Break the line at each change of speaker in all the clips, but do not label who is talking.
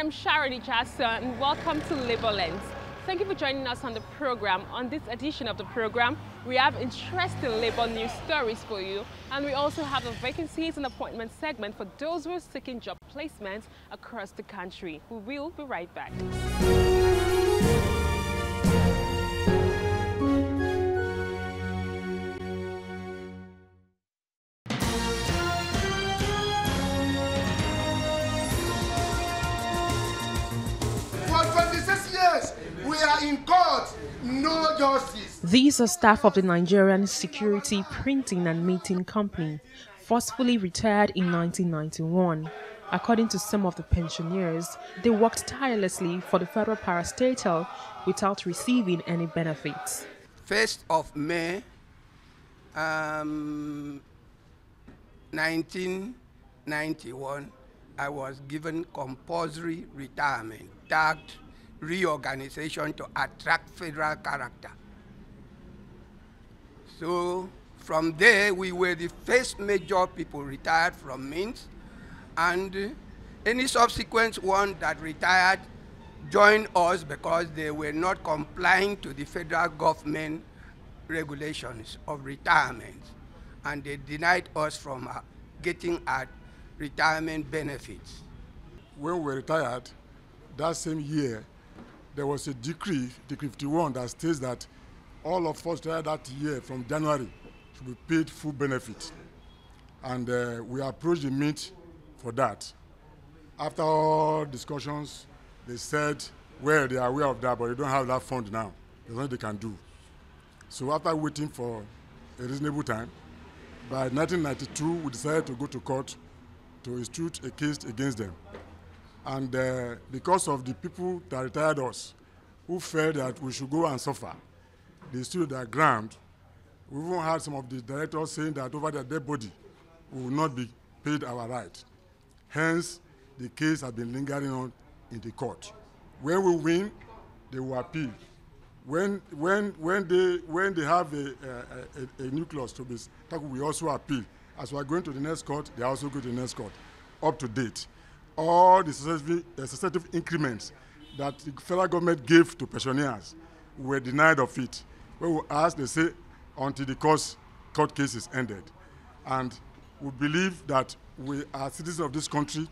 I'm Sharadi Chasa and welcome to Labor Lens. Thank you for joining us on the program. On this edition of the program, we have interesting labor news stories for you, and we also have a vacancies and appointment segment for those who are seeking job placements across the country. We will be right back.
We are in court, no justice.
These are staff of the Nigerian Security Printing and Meeting Company, forcefully retired in 1991. According to some of the pensioners, they worked tirelessly for the federal parastatal without receiving any benefits.
1st of May, 1991, I was given compulsory retirement, tagged reorganization to attract federal character. So from there, we were the first major people retired from Mint, and any subsequent one that retired joined us because they were not complying to the federal government regulations of retirement, and they denied us from getting our retirement benefits.
When we retired, that same year, there was a decree, Decree 51, that states that all of us retired that year from January should be paid full benefit. And we approached the Mint for that. After all discussions, they said, well, they are aware of that, but they don't have that fund now. There's nothing they can do. So after waiting for a reasonable time, by 1992, we decided to go to court to institute a case against them. And because of the people that retired us, who felt that we should go and suffer, they stood their ground. We even had some of the directors saying that over their dead body, we will not be paid our right. Hence, the case has been lingering on in the court. When we win, they will appeal. When they have a nucleus to be tackled, we also appeal. As we are going to the next court, they also go to the next court, up to date. All the successive increments that the federal government gave to pensioners were denied of it. When we asked, they say, until the court case is ended. And we believe that we are citizens of this country,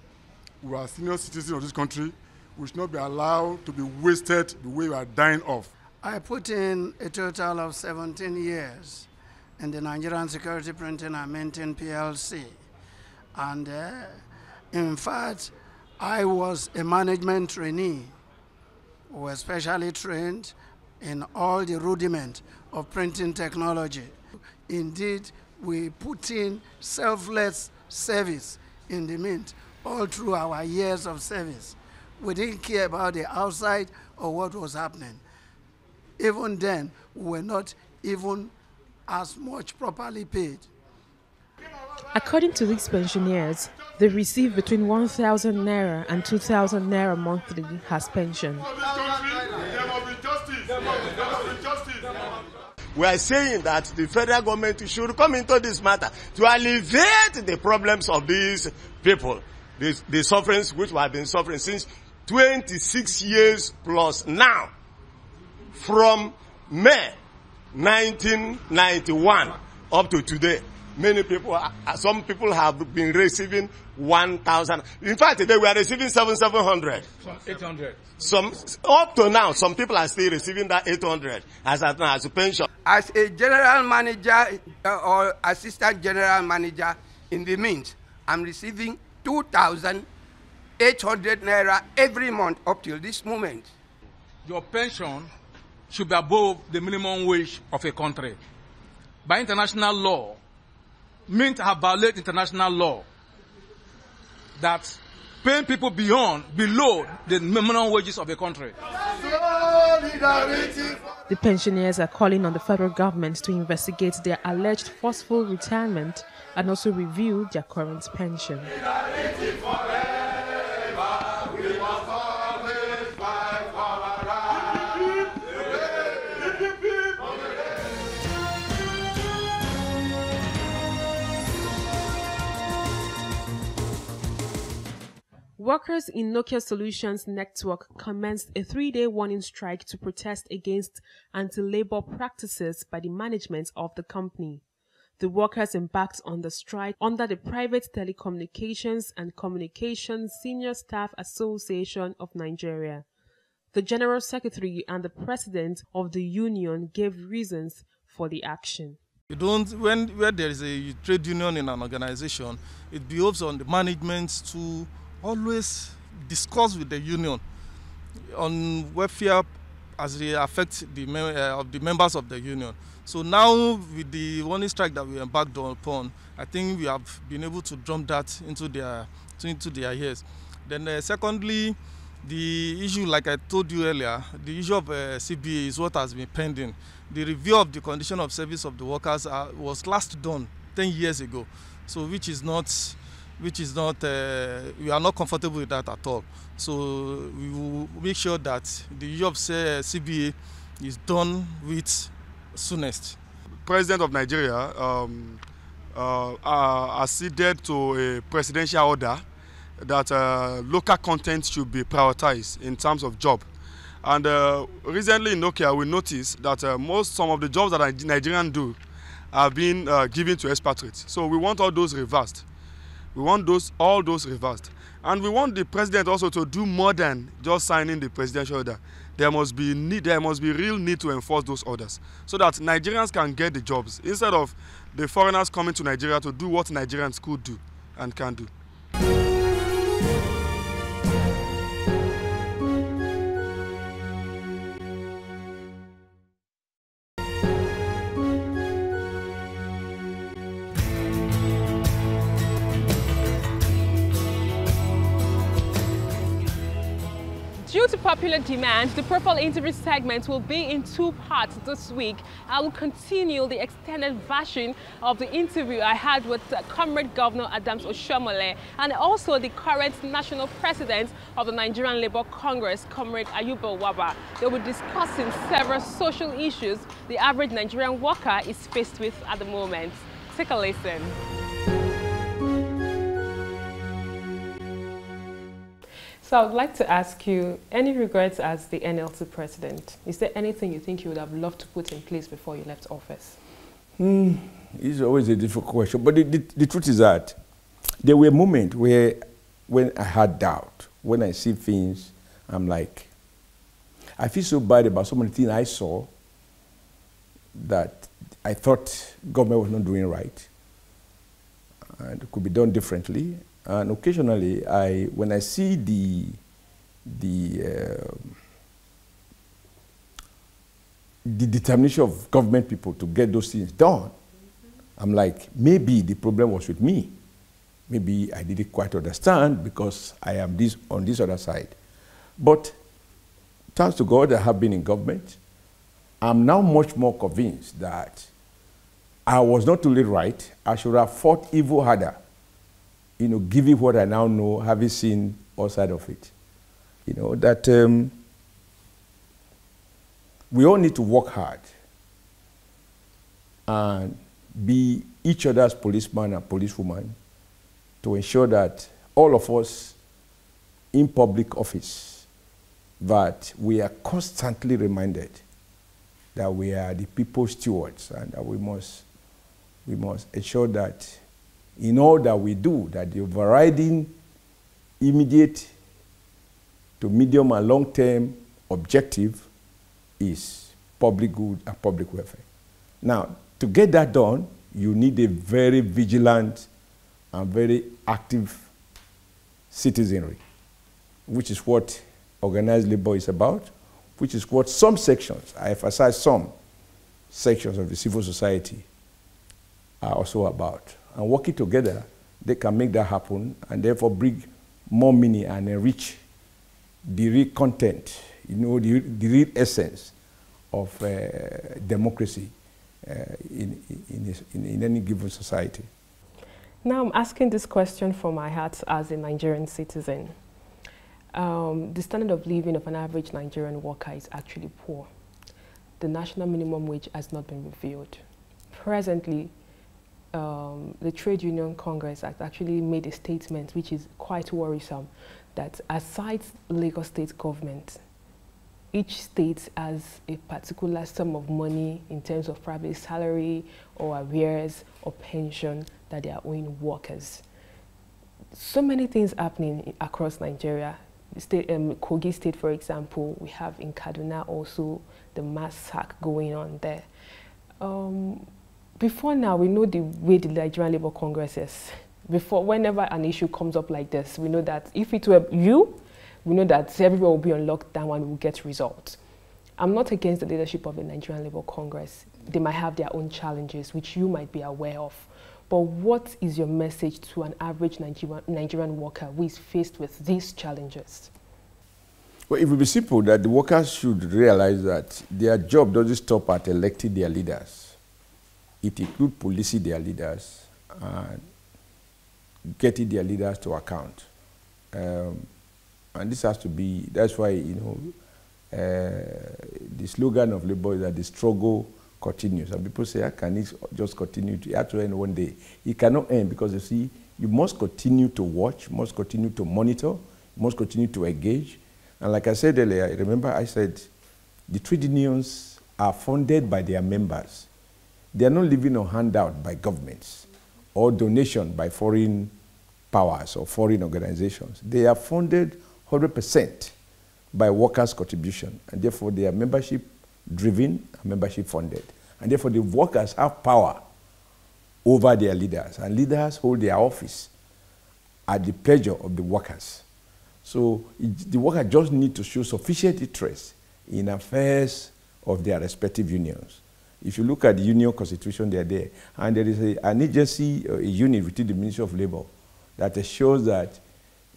we are senior citizens of this country, we should not be allowed to be wasted the way we are dying off.
I put in a total of 17 years in the Nigerian Security Printing and Minting PLC. And in fact, I was a management trainee who was specially trained in all the rudiment of printing technology. Indeed, we put in selfless service in the Mint all through our years of service. We didn't care about the outside or what was happening. Even then, we were not even as much properly paid.
According to these pensioners, they receive between 1,000 naira and 2,000 naira monthly as pension.
We are saying that the federal government should come into this matter to alleviate the problems of these people, the sufferings which we have been suffering since 26 years plus now, from May 1991 up to today. Many people, some people have been receiving 1,000. In fact, today we are receiving 700.
Some 800.
Some up to now, some people are still receiving that 800 as a pension.
As a general manager or assistant general manager in the Mint, I'm receiving 2,800 naira every month up till this moment.
Your pension should be above the minimum wage of a country. By international law, Mint have violated international law that paying people below the minimum wages of a country.
The pensioners are calling on the federal government to investigate their alleged forceful retirement and also review their current pension. Workers in Nokia Solutions Network commenced a 3-day warning strike to protest against anti-labor practices by the management of the company. The workers embarked on the strike under the Private Telecommunications and Communications Senior Staff Association of Nigeria. The General Secretary and the President of the union gave reasons for the action.
Where there is a trade union in an organization, it behoves on the management to always discuss with the union on welfare as they affect the members of the union. So now with the warning strike that we embarked upon, I think we have been able to drum that into their ears. Then secondly, the issue, like I told you earlier, the issue of CBA is what has been pending. The review of the condition of service of the workers was last done 10 years ago, so we are not comfortable with that at all. So we will make sure that the issue of CBA is done with soonest.
President of Nigeria acceded to a presidential order that local content should be prioritized in terms of job. And recently in Nokia, we noticed that some of the jobs that Nigerians do are being given to expatriates. So we want all those reversed. We want all those reversed. And we want the president also to do more than just signing the presidential order. There must be real need to enforce those orders so that Nigerians can get the jobs instead of the foreigners coming to Nigeria to do what Nigerians could do and can do.
Due to popular demand, the Profile interview segment will be in 2 parts this week. I will continue the extended version of the interview I had with Comrade Governor Adams Oshiomhole and also the current national president of the Nigerian Labour Congress, Comrade Ayuba Wabba. They will be discussing several social issues the average Nigerian worker is faced with at the moment. Take a listen. So I would like to ask you, any regrets as the NLC president? Is there anything you think you would have loved to put in place before you left office?
It's always a difficult question. But the truth is that there were moments where when I had doubt, when I see things, I'm like, I feel so bad about so many things I saw that I thought government was not doing right and it could be done differently. And occasionally, when I see the determination of government people to get those things done, I'm like, maybe the problem was with me. Maybe I didn't quite understand because I am on this other side. But thanks to God, I have been in government. I'm now much more convinced that I was not totally right. I should have fought even harder. Given what I now know, having seen all sides of it, that we all need to work hard and be each other's policeman and policewoman to ensure that all of us in public office, that we are constantly reminded that we are the people's stewards and that we must ensure that in all that we do, that the overriding immediate to medium and long-term objective is public good and public welfare. Now, to get that done, you need a very vigilant and very active citizenry, which is what organized labor is about, which is what some sections, I emphasize some sections of the civil society are also about. And working together, they can make that happen and therefore bring more meaning and enrich the real content, the real essence of democracy in any given society.
Now I'm asking this question from my heart as a Nigerian citizen. The standard of living of an average Nigerian worker is actually poor. The national minimum wage has not been revealed. Presently, the Trade Union Congress has actually made a statement which is quite worrisome. that aside Lagos State government, each state has a particular sum of money in terms of probably salary or arrears or pension that they are owing workers. So many things happening across Nigeria. State, Kogi State, for example, we have in Kaduna also the mass sack going on there. Before now, we know the way the Nigerian Labour Congress is. Before, whenever an issue comes up like this, we know that if it were you, we know that everyone will be on lockdown and will get results. I'm not against the leadership of the Nigerian Labour Congress. They might have their own challenges, which you might be aware of. But what is your message to an average Nigerian worker who is faced with these challenges?
Well, it will be simple that the workers should realize that their job doesn't stop at electing their leaders. It includes policing their leaders and getting their leaders to account. And this has to be, that's why, you know, the slogan of Labour is that the struggle continues. And people say, how can it just continue? It has to end one day. It cannot end because, you see, you must continue to watch, must continue to monitor, must continue to engage. And like I said earlier, remember I said the trade unions are funded by their members. They are not living on handout by governments or donation by foreign powers or foreign organizations. They are funded 100% by workers' contribution, and therefore they are membership-driven and membership-funded. And therefore the workers have power over their leaders, and leaders hold their office at the pleasure of the workers. So the workers just need to show sufficient interest in affairs of their respective unions. If you look at the union constitution, they are there. And there is an agency, a unit within the Ministry of Labour that shows that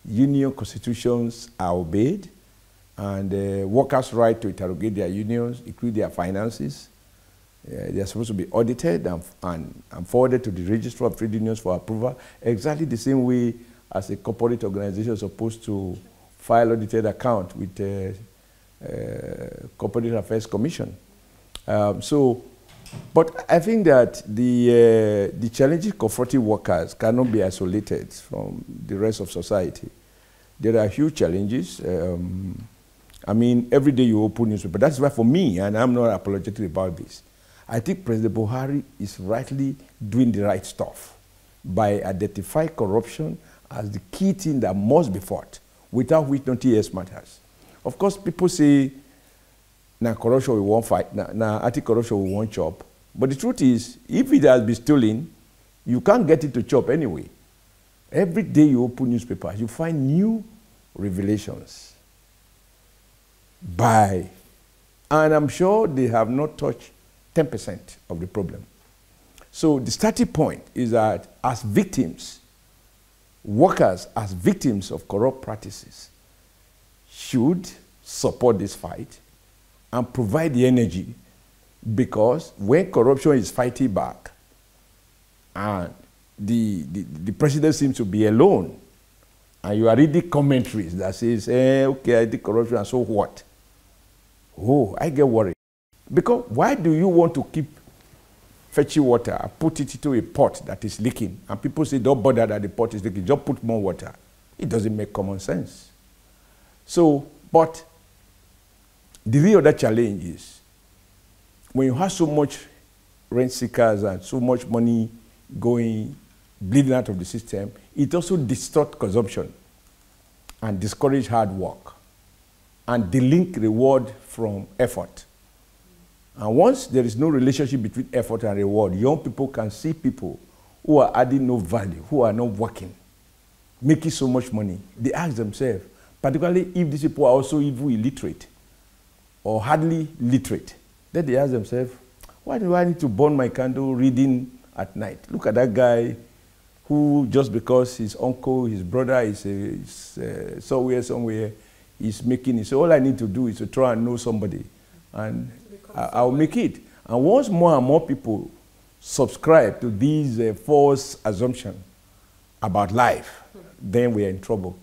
union constitutions are obeyed and workers' right to interrogate their unions, include their finances. They are supposed to be audited and forwarded to the Registrar of Trade Unions for approval, exactly the same way as a corporate organization is supposed to file audited account with the Corporate Affairs Commission. But I think that the challenges confronting workers cannot be isolated from the rest of society. There are huge challenges. I mean, every day you open newspaper. That's why for me, and I'm not apologetic about this, I think President Buhari is rightly doing the right stuff by identifying corruption as the key thing that must be fought, without which nothing else matters. Of course, people say, now corruption we won't fight, now anti-corruption we won't chop. But the truth is, if it has been stolen, you can't get it to chop anyway. Every day you open newspapers, you find new revelations and I'm sure they have not touched 10% of the problem. So the starting point is that as victims, workers as victims of corrupt practices should support this fight and provide the energy, because when corruption is fighting back and the president seems to be alone, and you are reading commentaries that says, okay, I did corruption, and so what? Oh, I get worried. Because why do you want to keep fetching water and put it into a pot that is leaking? And people say, don't bother that the pot is leaking, just put more water. It doesn't make common sense. So, but the real other challenge is, when you have so much rent seekers and so much money bleeding out of the system, it also distorts consumption and discourages hard work and delink reward from effort. And once there is no relationship between effort and reward, young people can see people who are adding no value, who are not working, making so much money. They ask themselves, particularly if these people are also even illiterate or hardly literate, then they ask themselves, why do I need to burn my candle reading at night? Look at that guy who, just because his uncle, his brother is somewhere, is making it. So all I need to do is to try and know somebody, and I'll make it. And once more and more people subscribe to these false assumptions about life, then we are in trouble.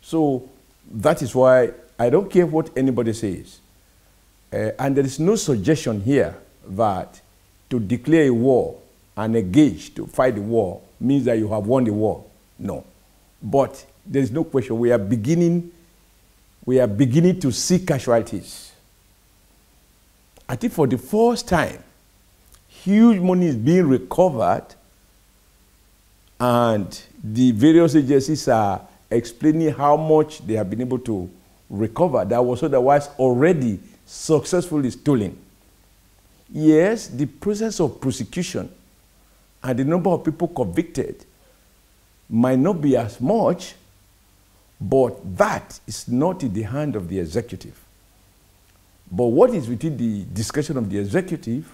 So that is why I don't care what anybody says. And there is no suggestion here that to declare a war and engage to fight the war means that you have won the war. No. But there is no question, we are beginning to see casualties. I think for the first time, huge money is being recovered, and the various agencies are explaining how much they have been able to recover that was otherwise already successfully stolen. Yes, the process of prosecution and the number of people convicted might not be as much, but that is not in the hand of the executive. But what is within the discretion of the executive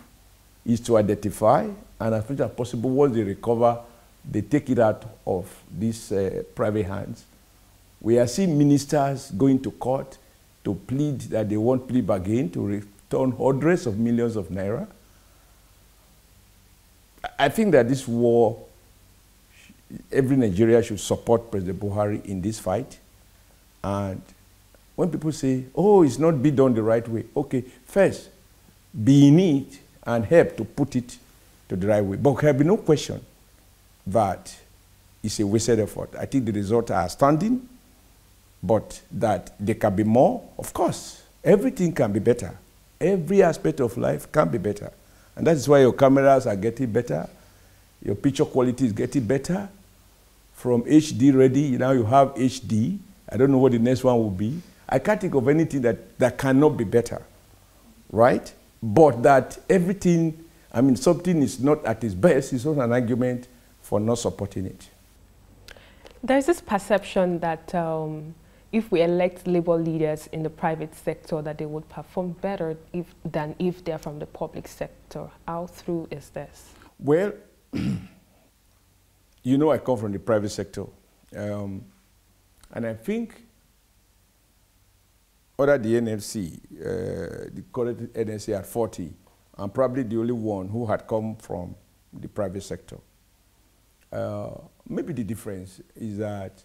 is to identify, and as much as possible, once they recover, they take it out of these private hands. We are seeing ministers going to court to plead that they want plea bargain to return hundreds of millions of naira. I think that this war, every Nigerian should support President Buhari in this fight. And when people say, oh, it's not being done the right way, okay, first, be in it and help to put it to the right way. But there will be no question that it's a wasted effort. I think the results are outstanding, but that there can be more. Of course, everything can be better. Every aspect of life can be better. And that is why your cameras are getting better. Your picture quality is getting better. From HD ready, now you have HD. I don't know what the next one will be. I can't think of anything that cannot be better, right? But that everything, I mean, something is not at its best, it's not an argument for not supporting it.
There's this perception that if we elect labor leaders in the private sector, that they would perform better than if they're from the public sector. How true is this?
Well, you know, I come from the private sector. And I think other the NLC, the current NLC at 40, I'm probably the only one who had come from the private sector. Maybe the difference is that,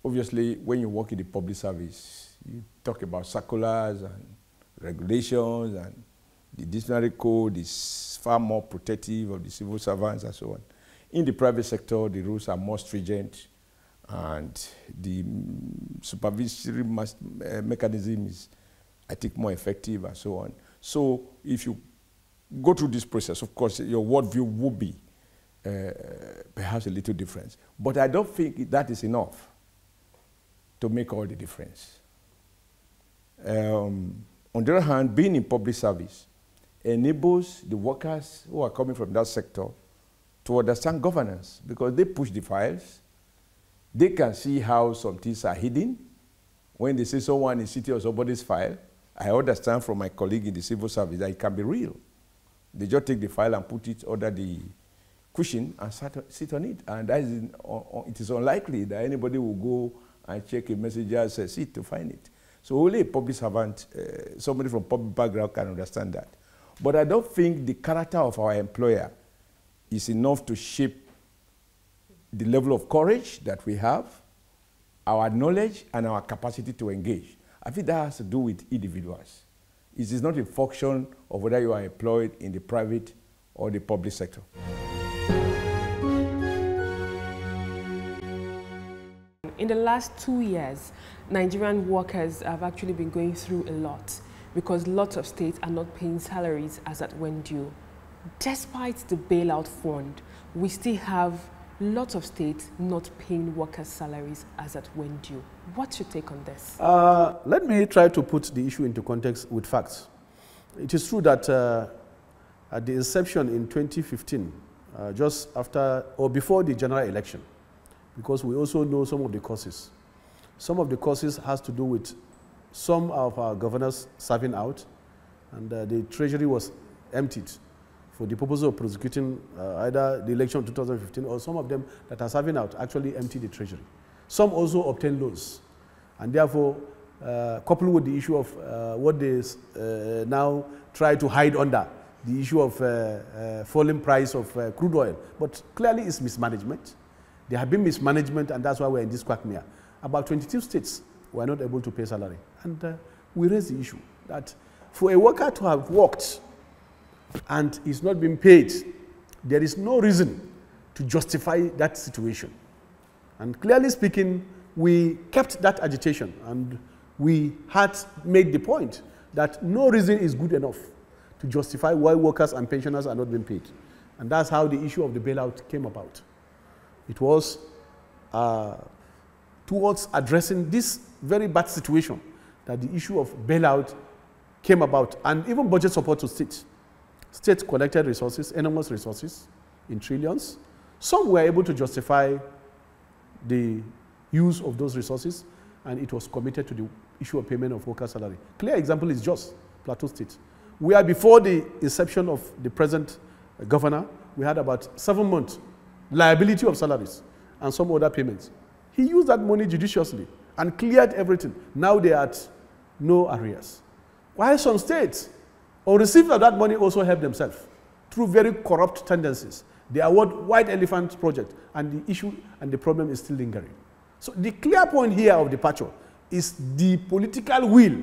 obviously, when you work in the public service, you talk about circulars and regulations, and the disciplinary code is far more protective of the civil servants and so on. In the private sector, the rules are more stringent, and the supervisory mechanism is, I think, more effective and so on. So if you go through this process, of course, your worldview will be perhaps a little different. But I don't think that is enough to make all the difference. On the other hand, being in public service enables the workers who are coming from that sector to understand governance, because they push the files. They can see how some things are hidden. When they say someone is sitting on somebody's file, I understand from my colleague in the civil service that it can be real. They just take the file and put it under the cushion and sit on it. And that is, it is unlikely that anybody will go and check a messenger's seat to find it. So only a public servant, somebody from public background can understand that. But I don't think the character of our employer is enough to shape the level of courage that we have, our knowledge, and our capacity to engage. I think that has to do with individuals. It is not a function of whether you are employed in the private or the public sector.
In the last 2 years, Nigerian workers have actually been going through a lot because lots of states are not paying salaries as at when due. Despite the bailout fund, we still have lots of states not paying workers' salaries as at when due. What's your take on this?
Let me try to put the issue into context with facts. It is true that at the inception in 2015, just after or before the general election, because we also know some of the causes. Some of the causes has to do with some of our governors serving out, and the treasury was emptied for the purpose of prosecuting either the election of 2015 or some of them that are serving out actually emptied the treasury. Some also obtained loans, and therefore, coupled with the issue of what they now try to hide under, the issue of falling price of crude oil, but clearly it's mismanagement. There have been mismanagement, and that's why we're in this quagmire. About 22 states were not able to pay salary. And we raised the issue that for a worker to have worked and is not being paid, there is no reason to justify that situation. And clearly speaking, we kept that agitation, and we had made the point that no reason is good enough to justify why workers and pensioners are not being paid. And that's how the issue of the bailout came about. It was towards addressing this very bad situation that the issue of bailout came about, and even budget support to states. States collected resources, enormous resources in trillions. Some were able to justify the use of those resources, and it was committed to the issue of payment of worker salary. Clear example is Jos, Plateau State. Where before the inception of the present governor, we had about 7 months liability of salaries and some other payments. He used that money judiciously and cleared everything. Now they are at no arrears. While some states, on receipt of that money, also help themselves through very corrupt tendencies. They award white elephant project, and the issue and the problem is still lingering. So the clear point here of departure is the political will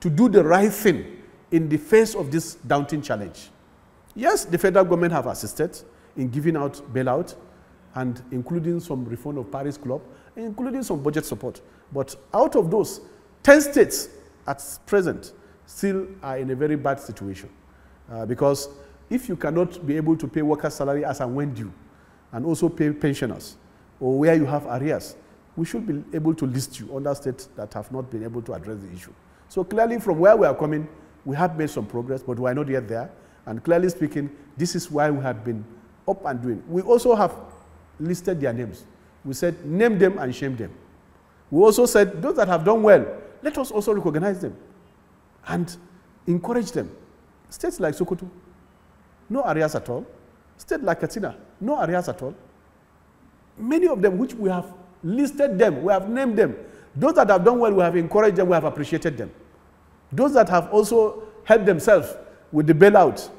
to do the right thing in the face of this daunting challenge. Yes, the federal government have assisted in giving out bailout and including some reform of Paris Club, including some budget support. But out of those, 10 states at present still are in a very bad situation. Because if you cannot be able to pay workers' salary as and when due, and also pay pensioners, or where you have arrears, we should be able to list you under states that have not been able to address the issue. So clearly from where we are coming, we have made some progress, but we are not yet there. And clearly speaking, this is why we have been up and doing. We also have listed their names. We said, name them and shame them. We also said, those that have done well, let us also recognize them and encourage them. States like Sokoto, no arrears at all. States like Katsina, no arrears at all. Many of them which we have listed them, we have named them. Those that have done well, we have encouraged them, we have appreciated them. Those that have also helped themselves with the bailout,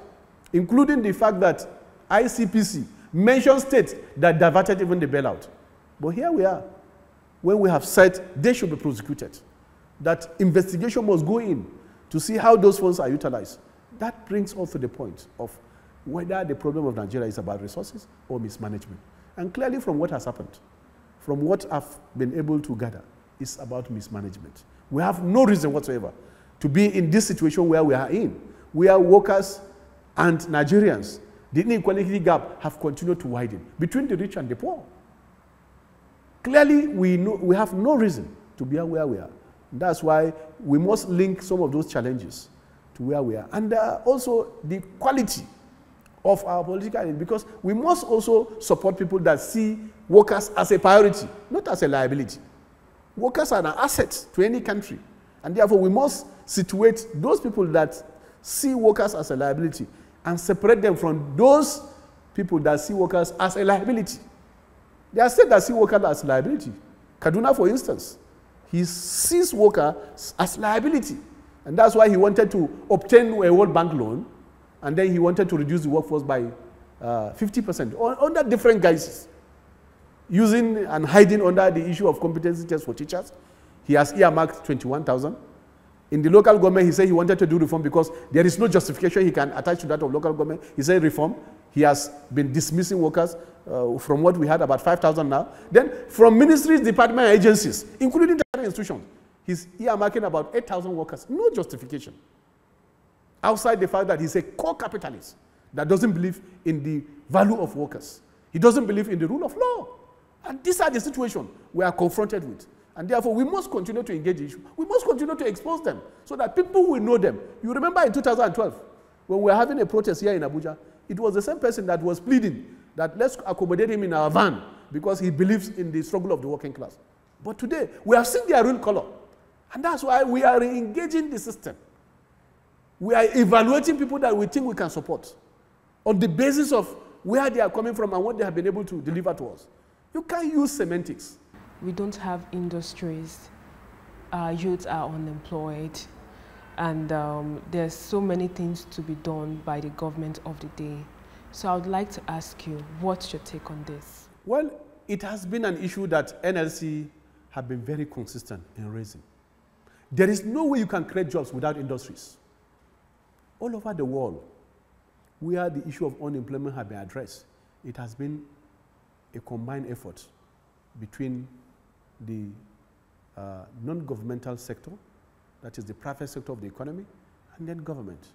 including the fact that ICPC mentioned states that diverted even the bailout. But here we are, when we have said they should be prosecuted, that investigation must go in to see how those funds are utilized. That brings us to the point of whether the problem of Nigeria is about resources or mismanagement. And clearly from what has happened, from what I've been able to gather, it's about mismanagement. We have no reason whatsoever to be in this situation where we are in, where workers and Nigerians, the inequality gap have continued to widen between the rich and the poor. Clearly, we have no reason to be where we are. That's why we must link some of those challenges to where we are. And also the quality of our political aid, because we must also support people that see workers as a priority, not as a liability. Workers are an asset to any country. And therefore, we must situate those people that see workers as a liability and separate them from those people that see workers as a liability. There are states that see workers as a liability. Kaduna, for instance, he sees workers as liability. And that's why he wanted to obtain a World Bank loan, and then he wanted to reduce the workforce by 50%, under different guises, using and hiding under the issue of competency tests for teachers. He has earmarked 21,000. In the local government, he said he wanted to do reform because there is no justification he can attach to that of local government. He said reform. He has been dismissing workers from what we had, about 5,000 now. Then from ministries, department, agencies, including the institutions, he's earmarking about 8,000 workers. No justification. Outside the fact that he's a core capitalist that doesn't believe in the value of workers. He doesn't believe in the rule of law. And these are the situations we are confronted with. And therefore, we must continue to engage the issue. We must continue to expose them so that people will know them. You remember in 2012, when we were having a protest here in Abuja, it was the same person that was pleading that let's accommodate him in our van because he believes in the struggle of the working class. But today, we have seen their real color. And that's why we are engaging the system. We are evaluating people that we think we can support on the basis of where they are coming from and what they have been able to deliver to us. You can't use semantics.
We don't have industries. Our youths are unemployed. And there's so many things to be done by the government of the day. So I would like to ask you, what's your take on this?
Well, it has been an issue that NLC have been very consistent in raising. There is no way you can create jobs without industries. All over the world, where the issue of unemployment has been addressed, it has been a combined effort between the non-governmental sector, that is the private sector of the economy, and then government.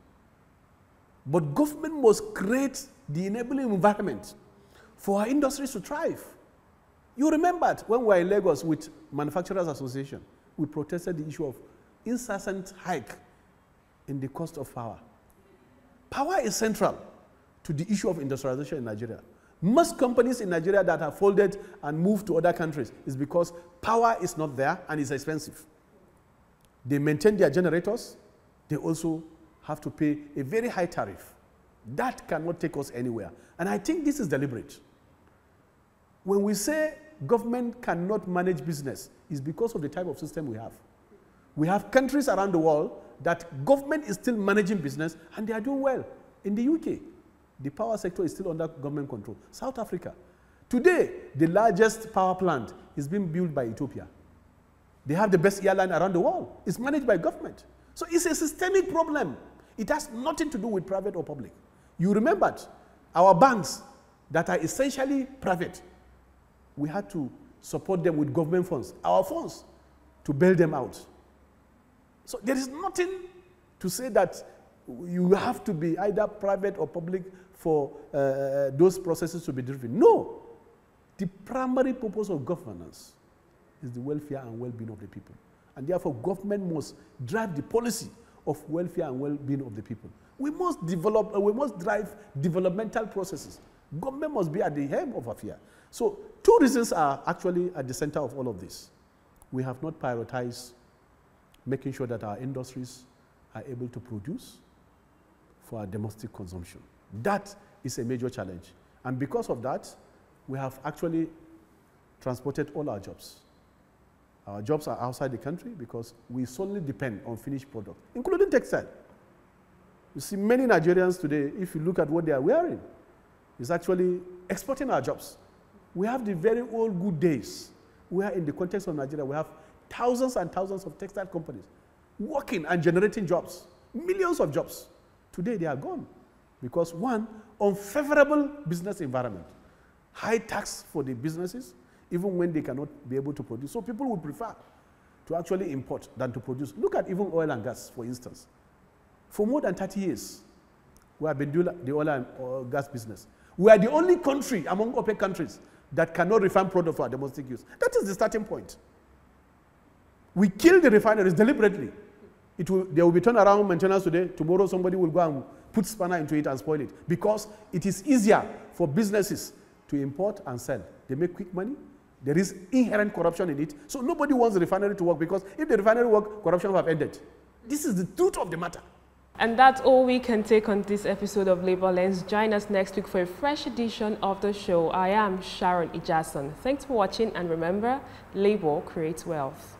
But government must create the enabling environment for our industries to thrive. You remembered when we were in Lagos with Manufacturers Association, we protested the issue of incessant hike in the cost of power. Power is central to the issue of industrialization in Nigeria. Most companies in Nigeria that have folded and moved to other countries is because power is not there and it's expensive. They maintain their generators. They also have to pay a very high tariff. That cannot take us anywhere. And I think this is deliberate. When we say government cannot manage business, it's because of the type of system we have. We have countries around the world that government is still managing business and they are doing well. In the UK, the power sector is still under government control. South Africa. Today, the largest power plant is being built by Ethiopia. They have the best airline around the world. It's managed by government. So it's a systemic problem. It has nothing to do with private or public. You remembered our banks that are essentially private. We had to support them with government funds, our funds, to bail them out. So there is nothing to say that you have to be either private or public for those processes to be driven. No. The primary purpose of governance is the welfare and well-being of the people. And therefore, government must drive the policy of welfare and well-being of the people. We must drive developmental processes. Government must be at the helm of affairs. So, two reasons are actually at the center of all of this. We have not prioritized making sure that our industries are able to produce for our domestic consumption. That is a major challenge. And because of that, we have actually transported all our jobs. Our jobs are outside the country because we solely depend on finished product, including textile. You see, many Nigerians today, if you look at what they are wearing, is actually exporting our jobs. We have the very old good days where in the context of Nigeria, we have thousands and thousands of textile companies working and generating jobs, millions of jobs. Today, they are gone because, one, unfavorable business environment, high tax for the businesses, even when they cannot be able to produce. So people would prefer to actually import than to produce. Look at even oil and gas, for instance. For more than 30 years, we have been doing the oil and gas business. We are the only country among OPEC countries that cannot refine product for our domestic use. That is the starting point. We kill the refineries deliberately. They will be turned around maintenance today. Tomorrow somebody will go and put spanner into it and spoil it because it is easier for businesses to import and sell. They make quick money. There is inherent corruption in it. So nobody wants the refinery to work because if the refinery work, corruption will have ended. This is the truth of the matter.
And that's all we can take on this episode of Labor Lens. Join us next week for a fresh edition of the show. I am Sharon Ijason. Thanks for watching, and remember, labor creates wealth.